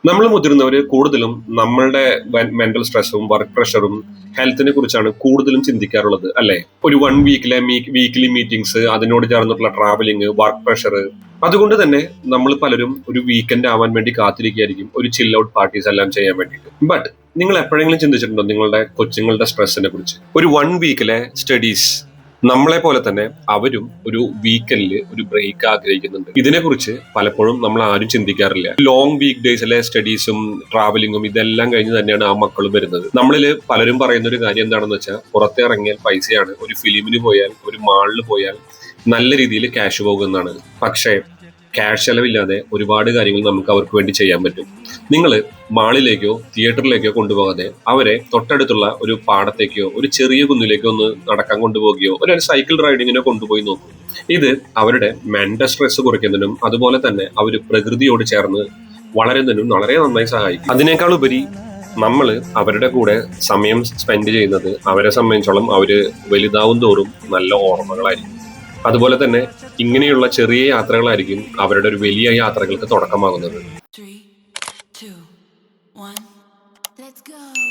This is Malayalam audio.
നമ്മൾ മുതിർന്നവര് കൂടുതലും നമ്മളുടെ മെന്റൽ സ്ട്രെസ്സും വർക്ക് പ്രഷറും ഹെൽത്തിനെ കുറിച്ചാണ് കൂടുതലും ചിന്തിക്കാറുള്ളത് അല്ലെ? ഒരു വീക്കിലി മീറ്റിംഗ്സ്, അതിനോട് ചേർന്നിട്ടുള്ള ട്രാവലിംഗ്, വർക്ക് പ്രഷർ. അതുകൊണ്ട് തന്നെ നമ്മൾ പലരും ഒരു വീക്കെൻഡ് ആവാൻ വേണ്ടി കാത്തിരിക്കുകയായിരിക്കും, ഒരു ചിൽ ഔട്ട് പാർട്ടീസ് എല്ലാം ചെയ്യാൻ വേണ്ടിയിട്ട്. ബട്ട് നിങ്ങൾ എപ്പോഴെങ്കിലും ചിന്തിച്ചിട്ടുണ്ടോ നിങ്ങളുടെ കൊച്ചുങ്ങളുടെ സ്ട്രെസ്സിനെ കുറിച്ച്? ഒരു 1 വീക്കിലെ സ്റ്റഡീസ് നമ്മളെ പോലെ തന്നെ അവരും ഒരു വീക്കെൻഡിൽ ഒരു ബ്രേക്ക് ആഗ്രഹിക്കുന്നുണ്ട്. ഇതിനെക്കുറിച്ച് പലപ്പോഴും നമ്മൾ ആരും ചിന്തിക്കാറില്ല. ലോങ് വീക്ക് ഡേയ്സിലെ സ്റ്റഡീസും ട്രാവലിങ്ങും ഇതെല്ലാം കഴിഞ്ഞ് തന്നെയാണ് ആ മക്കളും വരുന്നത്. നമ്മളിൽ പലരും പറയുന്ന ഒരു കാര്യം എന്താണെന്ന് വെച്ചാൽ, പുറത്തിറങ്ങിയാൽ പൈസയാണ്, ഒരു ഫിലിമിന് പോയാൽ, ഒരു മാളിൽ പോയാൽ നല്ല രീതിയിൽ ക്യാഷ് പോകുന്നതാണ്. പക്ഷേ ക്യാഷ് ചെലവില്ലാതെ ഒരുപാട് കാര്യങ്ങൾ നമുക്ക് അവർക്ക് വേണ്ടി ചെയ്യാൻ പറ്റും. നിങ്ങൾ മാളിലേക്കോ തിയേറ്ററിലേക്കോ കൊണ്ടുപോകാതെ അവരെ തൊട്ടടുത്തുള്ള ഒരു പാടത്തേക്കോ ഒരു ചെറിയ കുന്നിലേക്കോ ഒന്ന് നടക്കാൻ കൊണ്ടുപോകുകയോ ഒരു സൈക്കിൾ റൈഡിങ്ങിനോ കൊണ്ടുപോയി നോക്കും. ഇത് അവരുടെ മെന്റൽ സ്ട്രെസ് കുറയ്ക്കുന്നതിനും അതുപോലെ തന്നെ അവർ പ്രകൃതിയോട് ചേർന്ന് വളരുന്നതിനും വളരെ നന്നായി സഹായിക്കും. അതിനേക്കാൾ ഉപരി നമ്മൾ അവരുടെ കൂടെ സമയം സ്പെൻഡ് ചെയ്യുന്നത് അവരെ സംബന്ധിച്ചോളം അവര് വലുതാവും തോറും നല്ല ഓർമ്മകളായിരിക്കും. അതുപോലെ തന്നെ ഇങ്ങനെയുള്ള ചെറിയ യാത്രകളായിരിക്കും അവരുടെ ഒരു വലിയ യാത്രകൾക്ക് തുടക്കമാകുന്നത്. 3, 2, 1, let's go.